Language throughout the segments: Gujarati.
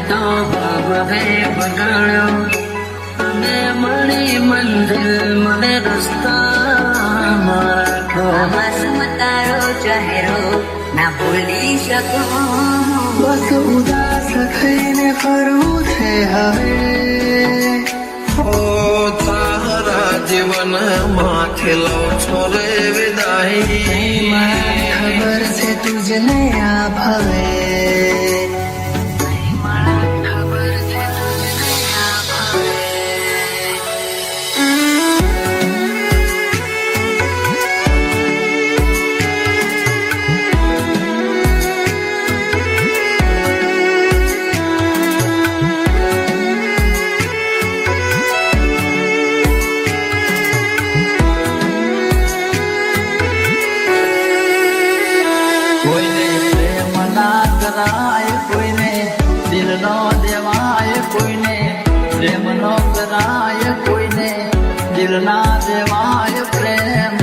તો ભગવે બગાડ્યો અને મળી મંજિલ મને રસ્તા રાખો આવાસમાં તારો ચહેરો ના ભૂલી શકું બસ ઉદાસ થઈને ફરવું છે હવે ઓ તારા જીવન માથે લો છો રે વિદાય ખબર છે તુજને આ ભવે કોઈને પ્રેમ ના કરાય કોઈને દિલ નો દેવાય કોઈને પ્રેમ નો કરાય કોઈને દિલ ના દેવાય પ્રેમ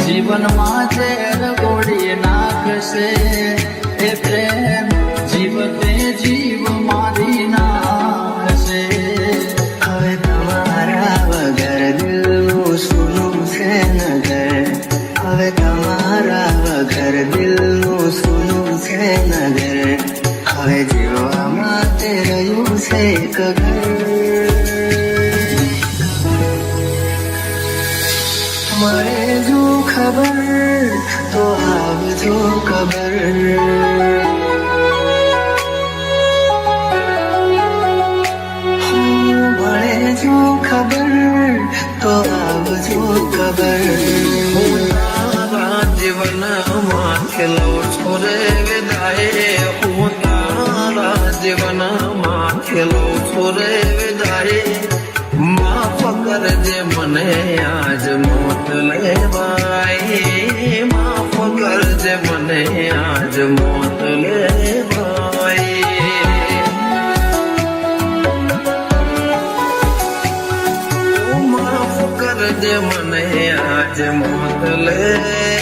જીવનમાં ઝેર ગોળી નાખશે એ પ્રેમ જીવતે જીવ મારી નાખશે હવે તમારા વગર દિલનું સૂનું છે નગર હવે તમારા વગર દિલનું સૂનું છે નગર હવે જીવવા માટે રહ્યું છે એક ઘર મળે જો ખબર તો આવજો ખબર મળે જો ખબર તો આવજો ખબર જીવન માથે લો છો રે વિદાય હું તારા જીવન માથે લો છો રે વિદાય માફ કરજે મને આજ મોત લેવાય માફ કરજે મને આજ મોત લેવાય માફ કરજે મને આજ મોત લેવાય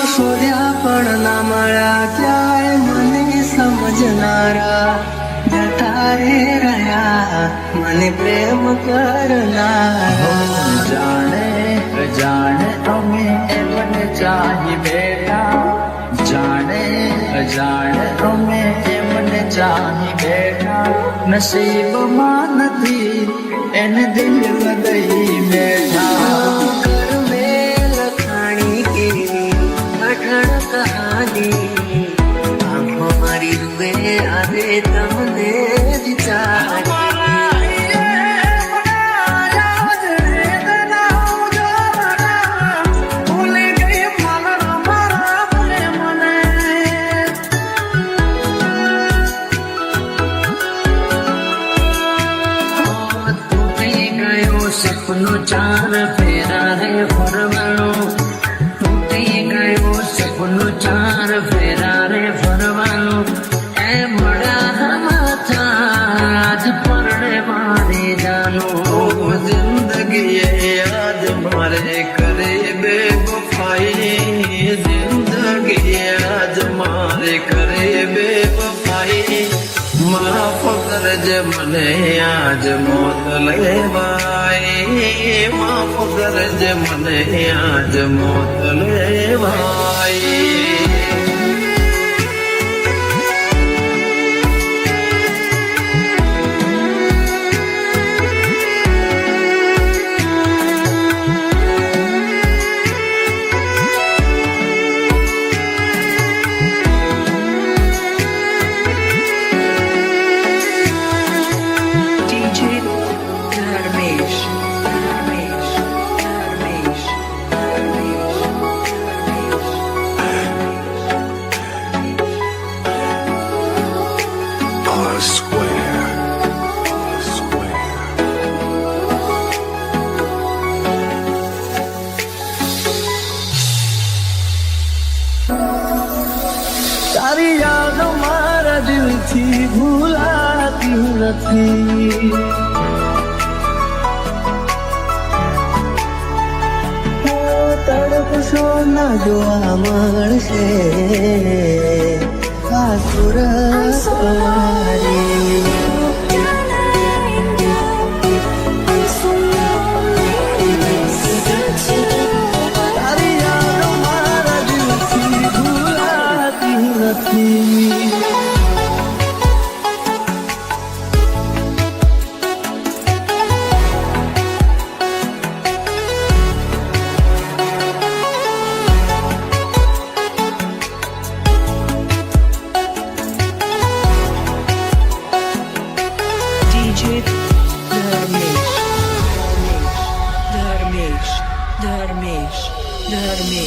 શોધ્યા પણ ના મળ્યા ક્યાંય મને સમજનારા જતા રે રહ્યા મને પ્રેમ કરનારા જાણે અજાણે અમે એમને ચાહી બેઠા જાણે અજાણે અમે એમને ચાહી બેઠા નસીબમાં નથી એને દિલ લગઈ બેઠા કહાની આંખો મારી રૂબે આવે તમને તૂટી ગયો સપનો ચાર ફેરા રે ફરવાનો સપનું ચાર ફેરા રે ફરવાનું એ મળ્યા માથા આજ પરણે મારે જાનું જિંદગી યાદ મારે કરે બેવફાઈ જિંદગી યાદ મારે કરે બેવફાઈ માફ કરજે મને આજ મોત લેવાય માફ કરજે મને આજ મોત લેવાય નથી. તડપશો ના જોવા મળશે આ સુરત મારી. તારી યાદો મારા દિલથી ભૂલાતી નથી.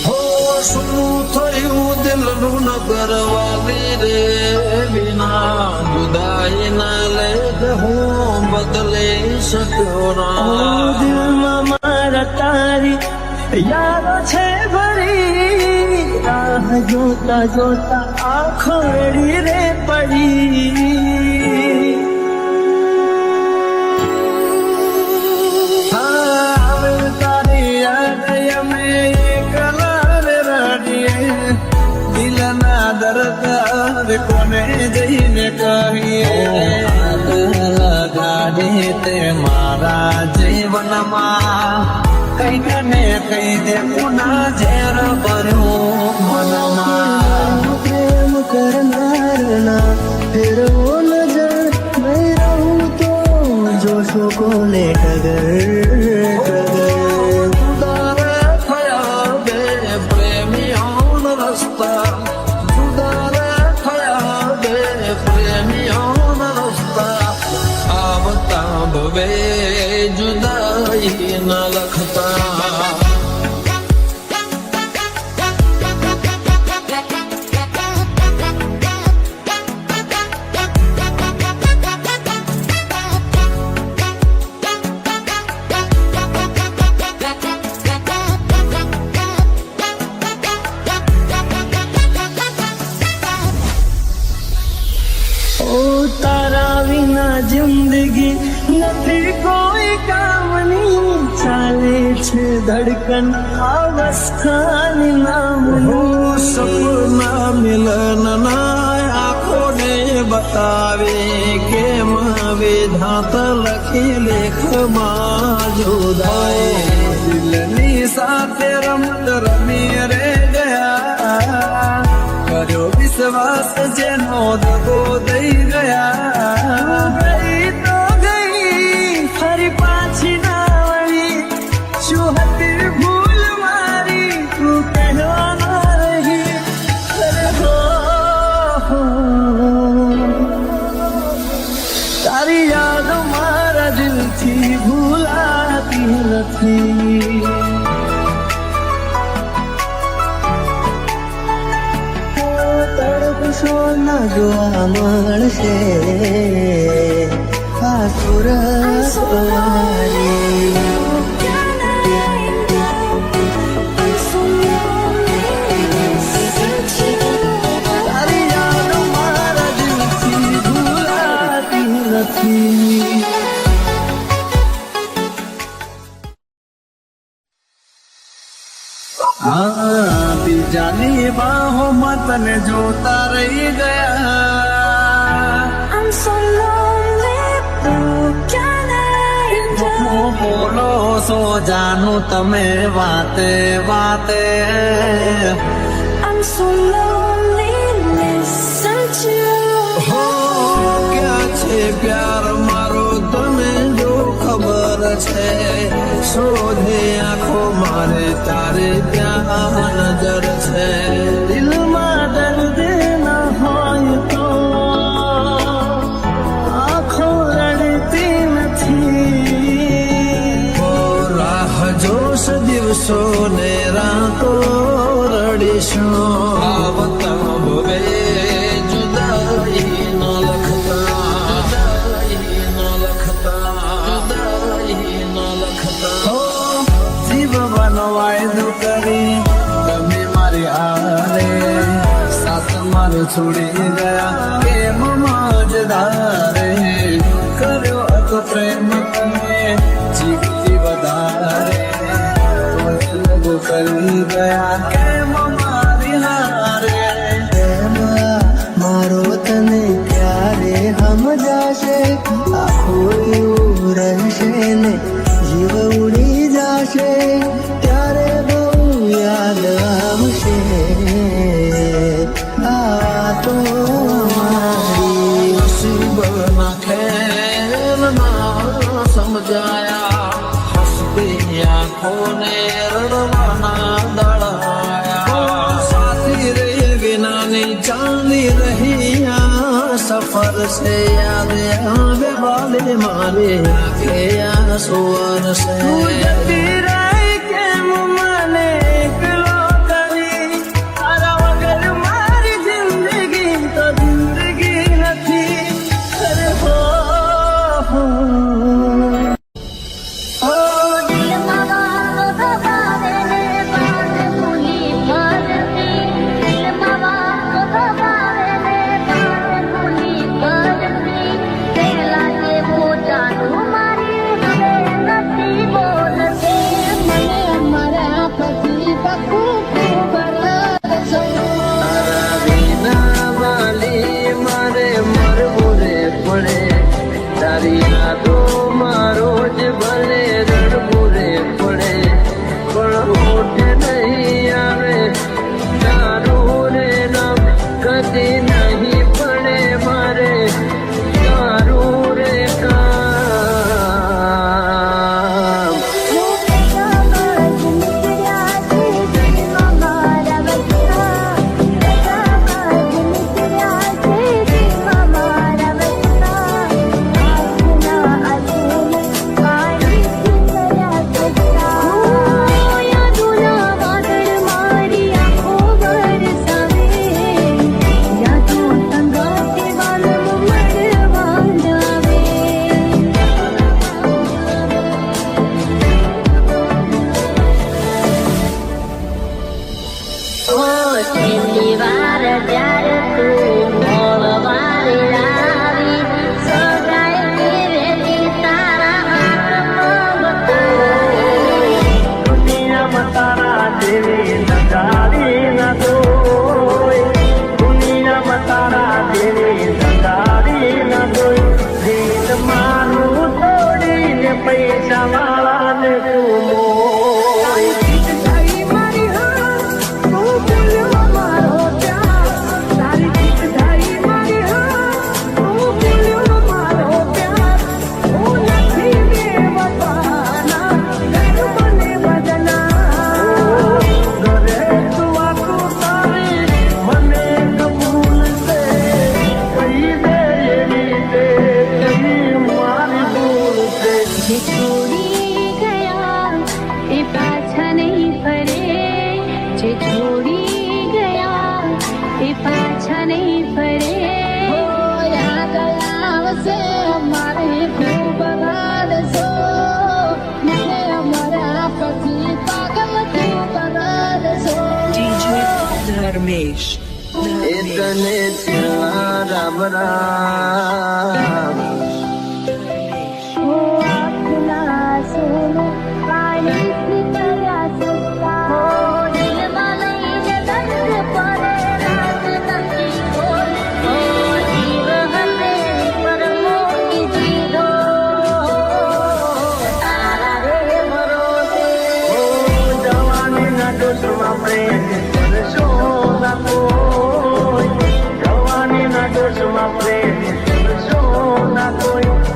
હો શું થયું દિલનું નગર વાલી રે વિના જુદાઈ ના લે હું બદલી શક્યો ના. દિલમાં મારા તારી યાદો છે ભરી રાહ જોતા જોતા આંખો રેડી રે પડી. કોને જઈને કહીએ લગાડી તે મારા જીવનમાં કઈક ને કઈ દે પુના ઝેર ભર્યું મનમાં. પ્રેમ કરનારના ફેરવો નજર નહીં રહું તો જોશો કોને ટગર થયા બે પ્રેમીઓનો રસ્તા. ભવે જુદાઈ ન લખતા. તારા વિના જિંદગી નથી કોઈ કામની. ચાલે છે ધડકન અવસ્થાની નામનું. સપના મિલનના આંખોને બતાવે કેમ વિધાત લખી લેખમાં જુદાઈ. દિલની સાથે રમત રમી રે ગયા કર્યો વિશ્વાસ જેનો દગો દઈ ગયા. ગઈ તો ગઈ ફરી પાછી ના વળી શું હતી ભૂલ મારી તું કહેવા ના રહી. તારી યાદો મારા દિલથી ભૂલાતી નથી. સોના જોવા મળશે આ સુરત મારી. તારી યાદો મારા દિલથી ભૂલાતી નથી. બીજાની બાહોમાં તને જોતા રહી ગયા. બોલો સો જાનું તમે વાતે વાતે. હો ક્યાં છે પ્યાર મારો તને જો ખબર છે. શોધે આંખો મારે તારે ત્યાં નજર છે. દિલમાં દર્દ ન હોય તો આંખો રડતી નથી. રાહ જોશ દિવસો ને રાતો રડીશું. આવતા ભવે જુદાઈ ન લખતા. જીવવાનો વાયદો કરી તમે મારી આરે સાથ મારું છોડી ગયા કેમ મજદારે. પ્રેમ તમે જીવતી વધારે લગો કરી ગયા કેમ મારી હારે પ્રેમ મારો તને ક્યારે સમજાશે આખો એવું રહેશે ને જીવ ઉડી જશે ત્યારે બહુ યાદ આવશે આ તો મારી મુસીબતના ખેલમાં સમજાયા હસતી આંખોને રડવાના દળાયા સાથી રહી વિનાની ચાલી રહી આ સફર છે યાદ આવે વાલે મારે આંખે આ સુવર છે જતી રહી કેમ મને એકલો કરી તારા વગર મારી જિંદગી તો જિંદગી નથી અરે હો હો તારા વિના વાલી મારે મરવું રે પડે તારી યાદો મારો જ ભલે રડવું રે પડે પણ ઓઠે નહીં આવે તારું રે નામ કદી નહીં પડે મારે તારું રે કામ છેલ્લી વાર જ્યારે તું મળવારી આવી સગાઈ વેલી તારા હાથમાં બતાવી દુનિયામાં તારા જેવી નજારી ન કોઈ દુનિયામાં તારા જેવી નજારી ન કોઈ દિલ મારું તોડીને પૈસા વાળાને તું મોય જે છોડી ગયા એ પાછા નહીં ફરે જે છોડી ગયા એ પાછા નહીં ફરે યાદ આવશે અમારે ખૂબ રડશો મને અમારા પછી પાગલ ખૂબ રડશો ધર્મેશ એ તને ત્યાં રામ રામ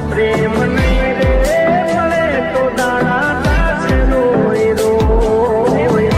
પ્રેમ નહીં રે મળે તો દાડા થશે રોય રોય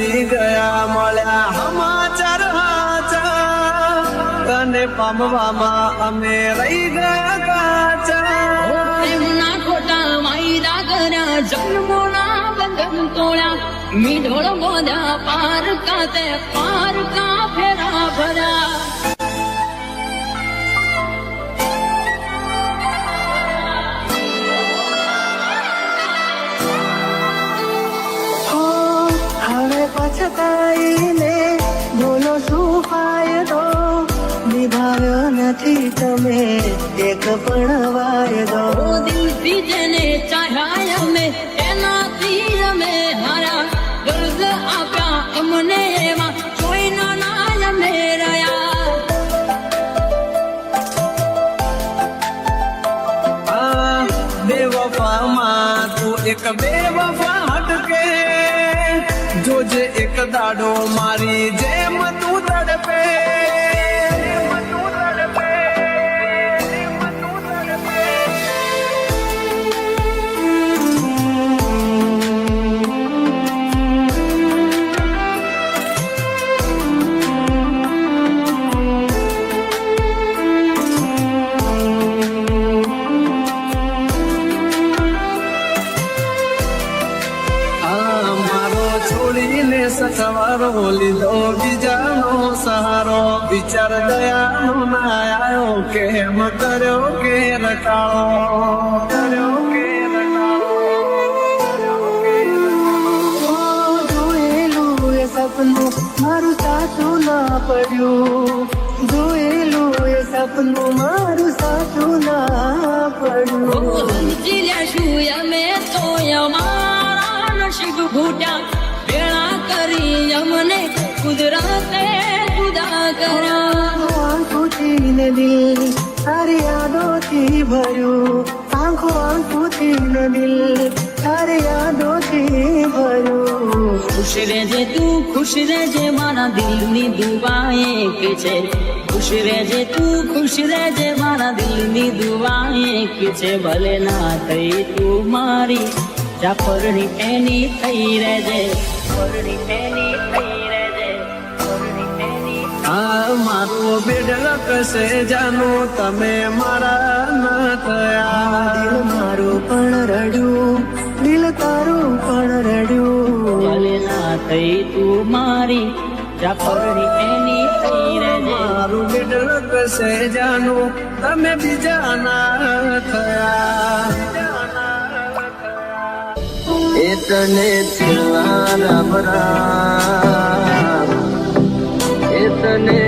આવી ગયા મળ્યા સમાચાર હાચા તને પામવામાં અમે રહી ગયા કાચા પ્રેમના ખોટા વાયદા કર્યા જન્મોના બંધન તોડ્યા મીઠોળ બોધ્યા પારકા તે પારકા ફેરા ભર્યા હવે પછતાઈને બોલો શું ફાયદો નિભાવ્યો નથી તમે એક પણ વાયદો દિલથી જેને ચાહ્યા અમે એનાથી અમે હારા દર્દ આપ્યા અમને એમાં જોઈના ના અમે રહ્યા બેવફામાં તું એક બેવફા હટકે જોજે એક દાડો મારી જેમ તું તડપે છોડીને સથવારો લીધો બીજાનો સહારો વિચાર દયાનો ના આવ્યો કેમ કર્યો કે રકાળો જોયેલું એ સપનું મારું સાચું ના પડ્યું જોયેલું એ સપનું મારું સાચું ના પડ્યું સમજી લેશું અમે તો અમારા નસીબ ઘૂટ્યા ભેળા કરી અમને કુદરતે જુદા કર્યા આંખોથી ને દિલ તારી યાદોથી ભર્યું આંખોથી ને દિલ તારી યાદોથી ભર્યું ખુશ રહેજે તું ખુશ રહેજે મારા દિલની દુઆ એક છે ખુશ રહેજે તું ખુશ રહેજે મારા દિલની દુઆ એક છે ભલે ના થઈ તું મારી જાફરની એની થઈ રહેજે ફરની એની થઈ રહેજે ફરની એની આ મારો બેડક છે જાનો તમે મારા ના થયા દિલ મારું પણ રડ્યું દિલ તારું પણ રડ્યું ભલે ના થઈ તું મારી જાફરની એની થઈ રહેજે મારું બેડક છે જાનો તમે બીજા ના થયા એ તને છેલ્લા રામ રામ એ તને